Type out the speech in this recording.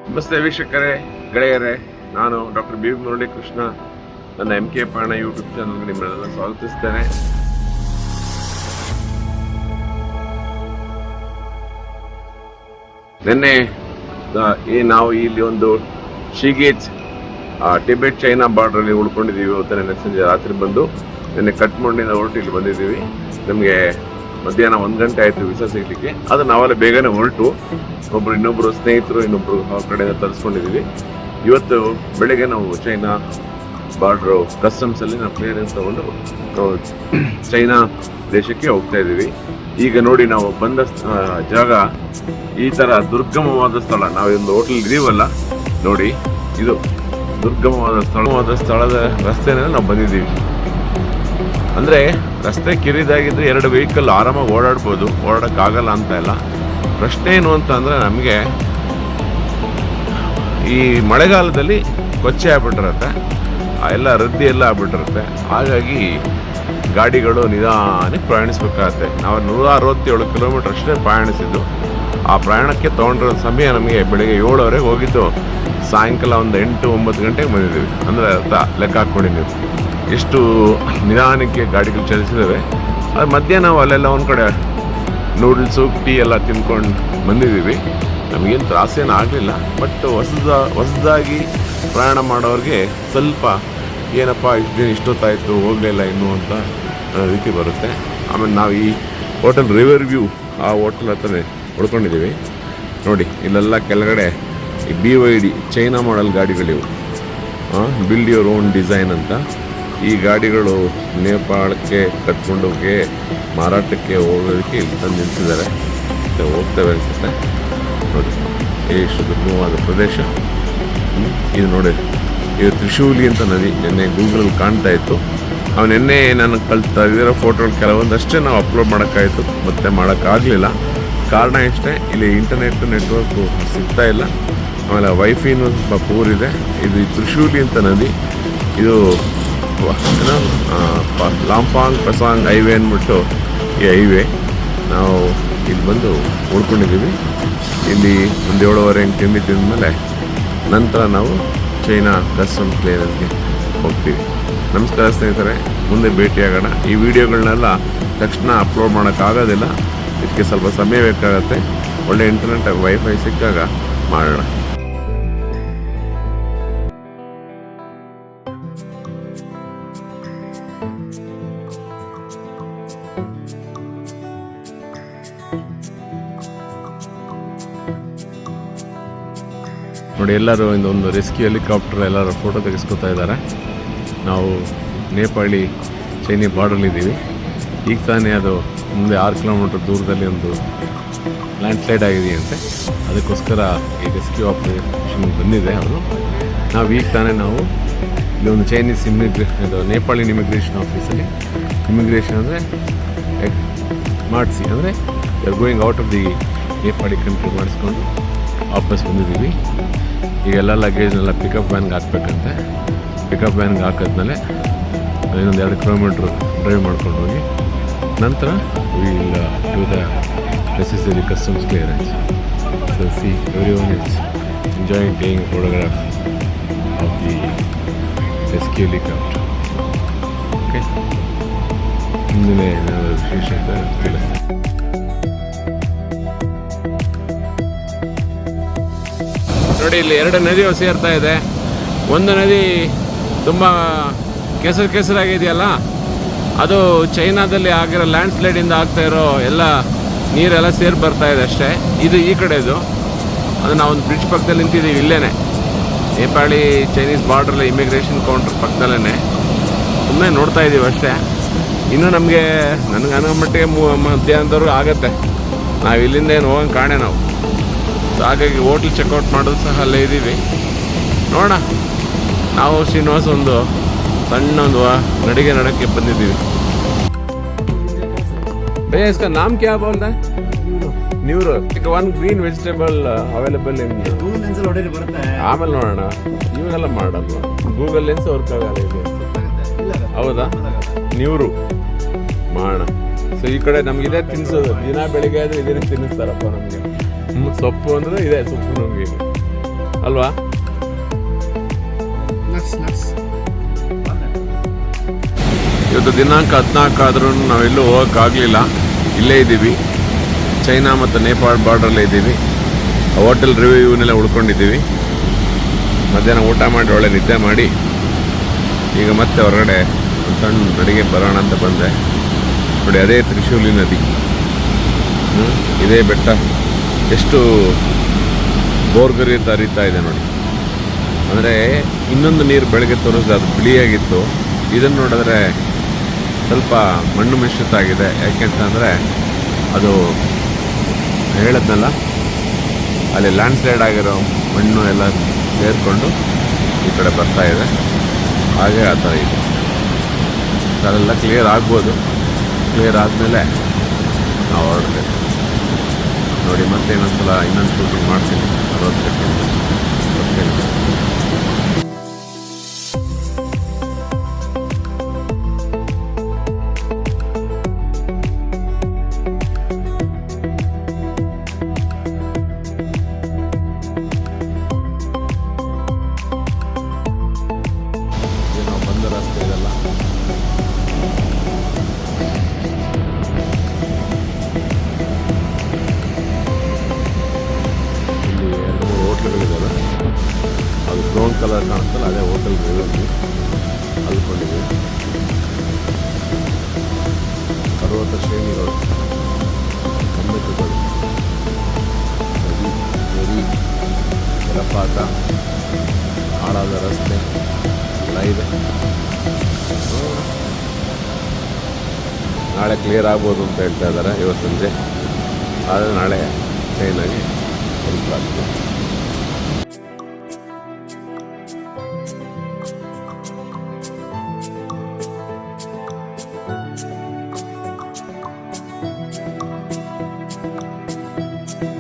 ನಮಸ್ತೆ ವೀಕ್ಷಕರೇ, ಗೆಳೆಯರೇ. ನಾನು ಡಾಕ್ಟರ್ ಬಿ ಮುರಳಿ ಕೃಷ್ಣ. ನನ್ನ MK ಪಯಣ ಯೂಟ್ಯೂಬ್ ಚಾನಲ್ಗೆ ನಿಮ್ಮನ್ನೆಲ್ಲ ಸ್ವಾಗತಿಸ್ತೇನೆ. ನಿನ್ನೆ ನಾವು ಇಲ್ಲಿ ಒಂದು ಶಿಗೇಜ್ ಟಿಬೆಟ್ ಚೈನಾ ಬಾರ್ಡ್ರಲ್ಲಿ ಉಳ್ಕೊಂಡಿದ್ದೀವಿ. ಇವತ್ತು ನಿನ್ನೆ ಸಂಜೆ ರಾತ್ರಿ ಬಂದು ನಿನ್ನೆ ಕಟ್ಮಂಡಿಂದ ಹೊರಟು ಇಲ್ಲಿ ಬಂದಿದ್ದೀವಿ. ನಮಗೆ ಮಧ್ಯಾಹ್ನ 1 ಗಂಟೆ ಆಯಿತು ವೀಸಾ ಸಿಗಲಿಕ್ಕೆ. ಅದು ನಾವೆಲ್ಲ ಬೇಗನೆ ಹೊರಟು ಇನ್ನೊಬ್ಬರು ಸ್ನೇಹಿತರು ಇನ್ನೊಬ್ರು ಆ ಕಡೆಯಿಂದ ತರಿಸ್ಕೊಂಡಿದ್ದೀವಿ. ಇವತ್ತು ಬೆಳಗ್ಗೆ ನಾವು ಚೈನಾ ಬಾರ್ಡ್ರು ಕಸ್ಟಮ್ಸಲ್ಲಿ ನಾವು ಕ್ಲಿಯರೆನ್ಸ್ ತಗೊಂಡು ನಾವು ಚೈನಾ ದೇಶಕ್ಕೆ ಹೋಗ್ತಾ ಇದ್ದೀವಿ. ಈಗ ನೋಡಿ, ನಾವು ಬಂದ ಜಾಗ ಈ ಥರ ದುರ್ಗಮವಾದ ಸ್ಥಳ. ನಾವೊಂದು ಹೋಟೆಲ್ ಇದೀವಲ್ಲ ನೋಡಿ, ಇದು ದುರ್ಗಮವಾದ ಸ್ಥಳದ ರಸ್ತೆನಲ್ಲಿ ನಾವು ಬಂದಿದ್ದೀವಿ. ಅಂದರೆ ರಸ್ತೆ ಕಿರಿದಾಗಿದ್ದರೆ 2 ವೆಹಿಕಲ್ ಆರಾಮಾಗಿ ಓಡಾಡೋಕ್ಕಾಗಲ್ಲ ಅಂತ ಇಲ್ಲ. ಪ್ರಶ್ನೆ ಏನು ಅಂತ ಅಂದರೆ, ನಮಗೆ ಈ ಮಳೆಗಾಲದಲ್ಲಿ ಕೊಚ್ಚೆ ಆಗ್ಬಿಟ್ಟಿರುತ್ತೆ, ಎಲ್ಲ ರದ್ದಿ ಎಲ್ಲ ಆಗ್ಬಿಟ್ಟಿರುತ್ತೆ. ಹಾಗಾಗಿ ಗಾಡಿಗಳು ನಿಧಾನಕ್ಕೆ ಪ್ರಯಾಣಿಸ್ಬೇಕಾಗತ್ತೆ. ನಾವು 167 ಕಿಲೋಮೀಟ್ರ್ ಅಷ್ಟೇ ಪ್ರಯಾಣಿಸಿದ್ದು. ಆ ಪ್ರಯಾಣಕ್ಕೆ ತೊಗೊಂಡಿರೋ ಸಮಯ ನಮಗೆ ಬೆಳಗ್ಗೆ 7 ಹೋಗಿದ್ದು, ಸಾಯಂಕಾಲ ಒಂದು 8-9 ಗಂಟೆಗೆ ಬಂದಿದ್ದೀವಿ. ಅಂದರೆ ಅರ್ಥ ಲೆಕ್ಕ ಹಾಕ್ಕೊಡಿ ನೀವು, ಎಷ್ಟು ನಿಧಾನಕ್ಕೆ ಗಾಡಿಗಳು ಚಲಿಸಿದ್ದಾವೆ. ಅದು ಮಧ್ಯಾಹ್ನ ನಾವು ಅಲ್ಲೆಲ್ಲ ಒಂದು ಕಡೆ ನೂಡಲ್ಸು ಟೀ ಎಲ್ಲ ತಿನ್ಕೊಂಡು ಬಂದಿದ್ದೀವಿ. ನಮಗೇನು ತ್ರಾಸೇನು ಆಗಲಿಲ್ಲ. ಬಟ್ ಹೊಸದಾಗಿ ಪ್ರಯಾಣ ಮಾಡೋರಿಗೆ ಸ್ವಲ್ಪ ಏನಪ್ಪ ಇಷ್ಟೊತ್ತಾಯಿತು ಹೋಗಲಿಲ್ಲ ಇನ್ನೂ ಅಂತ ರೀತಿ ಬರುತ್ತೆ. ಆಮೇಲೆ ನಾವು ಈ ಹೋಟೆಲ್ ರಿವರ್ ವ್ಯೂ ಆ ಹೋಟೆಲ್ ಹತ್ರ ಉಳ್ಕೊಂಡಿದ್ದೀವಿ. ನೋಡಿ, ಇಲ್ಲೆಲ್ಲ ಕೆಳಗಡೆ ಈ BYD ಚೈನಾ ಮಾಡೆಲ್ ಗಾಡಿಗಳಿವು, ಬಿಲ್ಡ್ ಯುವರ್ ಓನ್ ಡಿಸೈನ್ ಅಂತ. ಈ ಗಾಡಿಗಳು ನೇಪಾಳಕ್ಕೆ ಕಟ್ಕೊಂಡೋಗಿ ಮಾರಾಟಕ್ಕೆ ಹೋಗೋದಕ್ಕೆ ಇಲ್ಲಿ ತಂದು ನಿಲ್ಸಿದ್ದಾರೆ. ಹೋಗ್ತೇವೆ ಅನಿಸುತ್ತೆ. ನೋಡಿ, ಎಷ್ಟು ದುರ್ಗಮವಾದ ಪ್ರದೇಶ ಇದು. ನೋಡಿ, ಇದು ತ್ರಿಶೂಲಿ ಅಂತ ನದಿ. ನಿನ್ನೆ ಗೂಗಲಲ್ಲಿ ಕಾಣ್ತಾ ಇತ್ತು. ನಿನ್ನೆ ನಾನು ಕಳ್ತಿರೋ ಫೋಟೋಗಳು ಕೆಲವೊಂದಷ್ಟೇ ನಾವು ಅಪ್ಲೋಡ್ ಮಾಡೋಕ್ಕಾಯಿತು, ಮತ್ತೆ ಮಾಡೋಕ್ಕಾಗಲಿಲ್ಲ. ಕಾರಣ ಇಷ್ಟೇ, ಇಲ್ಲಿ ಇಂಟರ್ನೆಟ್ ನೆಟ್ವರ್ಕು ಸಿಗ್ತಾ ಇಲ್ಲ. ಆಮೇಲೆ ವೈಫೈನೂ ಸ್ವಲ್ಪ ಪೂರ್ ಇದೆ. ಇದು ತ್ರಿಶೂಲಿ ಅಂತ ನದಿ. ಇದು ಲಾಂಪಾಂಗ್ ಪಸಾಂಗ್ ಹೈವೇ ಅಂದ್ಬಿಟ್ಟು ಈ ಹೈವೇ. ನಾವು ಇಲ್ಲಿ ಬಂದು ಉಳ್ಕೊಂಡಿದ್ದೀವಿ. ಇಲ್ಲಿ ಒಂದು 7:30 ತಿಂದಮೇಲೆ ನಂತರ ನಾವು ಚೈನಾ ಕಸ್ಟಮ್ಸ್ ಕ್ಲಿಯರೆನ್ಸ್ಗೆ ಹೋಗ್ತೀವಿ. ನಮಸ್ಕಾರ ಸ್ನೇಹಿತರೆ, ಮುಂದೆ ಭೇಟಿಯಾಗೋಣ. ಈ ವಿಡಿಯೋಗಳನ್ನೆಲ್ಲ ತಕ್ಷಣ ಅಪ್ಲೋಡ್ ಮಾಡೋಕ್ಕಾಗೋದಿಲ್ಲ, ಇದಕ್ಕೆ ಸ್ವಲ್ಪ ಸಮಯ ಬೇಕಾಗತ್ತೆ. ಒಳ್ಳೆ ಇಂಟರ್ನೆಟ್ ವೈಫೈ ಸಿಕ್ಕಾಗ ಮಾಡೋಣ. ನೋಡಿ, ಎಲ್ಲರೂ ಒಂದು ರೆಸ್ಕ್ಯೂ ಹೆಲಿಕಾಪ್ಟರ್ ಎಲ್ಲರೂ ಫೋಟೋ ತೆಗೆಸ್ಕೊತಾ ಇದ್ದಾರೆ. ನಾವು ನೇಪಾಳಿ ಚೈನೀ ಬಾರ್ಡರ್ಲಿದ್ದೀವಿ. ಈಗ ತಾನೇ ಅದು ಮುಂದೆ 6 ಕಿಲೋಮೀಟ್ರ್ ದೂರದಲ್ಲಿ ಒಂದು ಲ್ಯಾಂಡ್ಸ್ಲೈಡ್ ಆಗಿದೆಯಂತೆ. ಅದಕ್ಕೋಸ್ಕರ ಈ ರೆಸ್ಕ್ಯೂ ಆಪರೇಷನ್ ಬಂದಿದೆ ಅವರು. ಈಗ ತಾನೇ ನಾವು ಇಲ್ಲಿ ಒಂದು ಚೈನೀಸ್ ಇದು ನೇಪಾಳಿನ ಇಮಿಗ್ರೇಷನ್ ಆಫೀಸಲ್ಲಿ ಇಮಿಗ್ರೇಷನ್ ಅಂದರೆ ಮಾಡಿಸಿ, ಅಂದರೆ you're going out of the Nepali country ಮಾಡಿಸ್ಕೊಂಡು ವಾಪಸ್ ಬಂದಿದ್ದೀವಿ. ಈಗೆಲ್ಲ ಲಗೇಜ್ನೆಲ್ಲ ಪಿಕಪ್ ವ್ಯಾನ್ಗೆ ಹಾಕ್ಬೇಕಂತೆ. ಪಿಕಪ್ ವ್ಯಾನ್ಗೆ ಹಾಕಿದ್ಮೇಲೆ ಇನ್ನೊಂದು 2 ಕಿಲೋಮೀಟ್ರ್ ಡ್ರೈವ್ ಮಾಡ್ಕೊಂಡು ಹೋಗಿ ನಂತರ will do the necessary customs clearance. So C everyone is enjoying taking photograph of the rescue helicopter. Okay, ಮುಂದಿನ ವಿಶೇಷ ಕೆಲಸ. ನೋಡಿ, ಇಲ್ಲಿ 2 ನದಿಗಳು ಸೇರ್ತಾ ಇದೆ. ಒಂದು ನದಿ ತುಂಬ ಕೆಸರಾಗಿದೆಯಲ್ಲ, ಅದು ಚೈನಾದಲ್ಲಿ ಆಗಿರೋ ಲ್ಯಾಂಡ್ಸ್ಲೈಡಿಂದ ಆಗ್ತಾ ಇರೋ ಎಲ್ಲ ನೀರೆಲ್ಲ ಸೇರಿ ಬರ್ತಾ ಇದೆ ಅಷ್ಟೇ. ಇದು ಈ ಕಡೆದು. ಅದು ನಾವೊಂದು ಬ್ರಿಡ್ಜ್ ಪಕ್ಕದಲ್ಲಿ ನಿಂತಿದ್ದೀವಿ. ಇಲ್ಲೇ ನೇಪಾಳಿ ಚೈನೀಸ್ ಬಾರ್ಡ್ರಲ್ಲಿ ಇಮಿಗ್ರೇಷನ್ ಕೌಂಟರ್ ಪಕ್ಕದಲ್ಲೇ ಸುಮ್ಮನೆ ನೋಡ್ತಾ ಇದ್ದೀವಿ ಅಷ್ಟೇ. ಇನ್ನೂ ನನಗೆ ಅನ್ನೋ ಮಟ್ಟಿಗೆ ಮಧ್ಯಾಹ್ನದವರೆಗೂ ಆಗುತ್ತೆ. ನಾವು ಇಲ್ಲಿಂದ ಏನು ಹೋಗಂಗೆ ಕಾಣೆ ನಾವು. ಹಾಗಾಗಿ ಹೋಟ್ಲ್ ಚೆಕ್ಔಟ್ ಮಾಡೋದು ಸಹ ಅಲ್ಲೇ ಇದ್ದೀವಿ. ನೋಡೋಣ. ನಾವು ಶ್ರೀನಿವಾಸ ಒಂದು ಸಣ್ಣ ನಡಿಗೆ ನಡಕ್ಕೆ ಬಂದಿದ್ದೀವಿ. भैया इसका नाम क्या बोल रहा है? Neuro. One green vegetable available in Google lens ಹೊಡೆದ್ರೆ ಬರುತ್ತೆ. ಆಮೇಲೆ ನೋಡೋಣ. ಇವೆಲ್ಲ ಮಾಡೋದು ಗೂಗಲ್ ಲೆನ್ಸ್ ವರ್ಕ್ ಆಗಲ್ಲ ಇದು. ಹೌದಾ? ನ್ಯೂರು ಮಾಡೋಣ. ಸೊ ಈ ಕಡೆ ನಮ್ಗೆ ಇದೇ ತಿನ್ಸೋದು. ದಿನ ಬೆಳಿಗ್ಗೆ ಆದರೆ ಇದೇ ತಿನ್ನಿಸ್ತಾರಪ್ಪ ನಮಗೆ. ಸೊಪ್ಪು ಅಂದರೆ ಇದೆ ಸೊಪ್ಪು ನಮಗೆ. ಅಲ್ವಾ? ಇವತ್ತು ದಿನಾಂಕ 14 ಆದ್ರೂ ನಾವೆಲ್ಲೂ ಹೋಗೋಕ್ಕಾಗಲಿಲ್ಲ. ಇಲ್ಲೇ ಇದ್ದೀವಿ, ಚೈನಾ ಮತ್ತು ನೇಪಾಳ ಬಾರ್ಡ್ರಲ್ಲೇ ಇದ್ದೀವಿ. ಹೋಟೆಲ್ ರಿವ್ಯೂನೆಲ್ಲ ಉಳ್ಕೊಂಡಿದ್ದೀವಿ. ಮಧ್ಯಾಹ್ನ ಊಟ ಮಾಡಿ ಒಳ್ಳೆ ನಿದ್ದೆ ಮಾಡಿ ಈಗ ಮತ್ತೆ ಹೊರಗಡೆ ಒಂದು ಸಣ್ಣ ನಡಿಗೆ ಬರೋಣ ಅಂತ ಬಂದೆ. ನೋಡಿ, ಅದೇ ತ್ರಿಶೂಲಿ ನದಿ, ಇದೇ ಬೆಟ್ಟ ಎಷ್ಟು ಬೋರ್ಗರಿಯುತ್ತಾ ಹರಿತಾ ಇದೆ ನೋಡಿ. ಅಂದರೆ ಇನ್ನೊಂದು ನೀರು ಬೆಳಗ್ಗೆ ತೋರಿಸಿದೆ, ಅದು ಬಿಳಿಯಾಗಿತ್ತು. ಇದನ್ನು ನೋಡಿದ್ರೆ ಸ್ವಲ್ಪ ಮಣ್ಣು ಮಿಶ್ರಿತ ಆಗಿದೆ. ಯಾಕೆಂತಂದರೆ ಅದು ಹೇಳಿದ್ನಲ್ಲ, ಅಲ್ಲಿ ಲ್ಯಾಂಡ್ ಸ್ಲೈಡ್ ಆಗಿರೋ ಮಣ್ಣು ಎಲ್ಲ ಸೇರಿಕೊಂಡು ಈ ಕಡೆ ಬರ್ತಾ ಇದೆ. ಹಾಗೆ ಆ ಥರ ಇದೆ. ಅದೆಲ್ಲ ಕ್ಲಿಯರ್ ಆಗ್ಬೋದು. ಕ್ಲಿಯರ್ ಆದಮೇಲೆ ನಾವು ಹೊರಡ್ಬೇಕು ನೋಡಿ. ಮತ್ತೆ ಇನ್ನೊಂದು ಶೂಟಿಂಗ್ ಮಾಡ್ತೀನಿ 60 ಸೆಕೆಂಡ್. ನಾವು ಬಂದ ರಸ್ತೆ ಇದೆಲ್ಲ. ಇಲ್ಲಿ 2-3 ಹೋಟ್ಲುಗಳಿದ್ದಾವೆ. ಅದು ಬ್ರೌನ್ ಕಲರ್ ಕಾಣುತ್ತಲ್ಲ, ಅದೇ ಹೋಟೆಲ್ ರಿವ್ಯೂ ಅಲ್ಕೊಂಡಿದ್ದೀವಿ. 60 ಶ್ರೇಣಿಗಳು, ಕಂಬೆಟ್ಟುಗಳು, ನದಿ, ಜಲಪಾತ, ಹಾಳಾದ ರಸ್ತೆ ಎಲ್ಲ ಇದೆ. ನಾಳೆ ಕ್ಲಿಯರ್ ಆಗ್ಬೋದು ಅಂತ ಹೇಳ್ತಾ ಇದ್ದಾರೆ, ಇವತ್ತು ಸಂಜೆ. ಆದರೆ ನಾಳೆ ಟ್ರೈನಾಗಿ ಹೆಲ್ಪ್ ಆಗ್ತದೆ.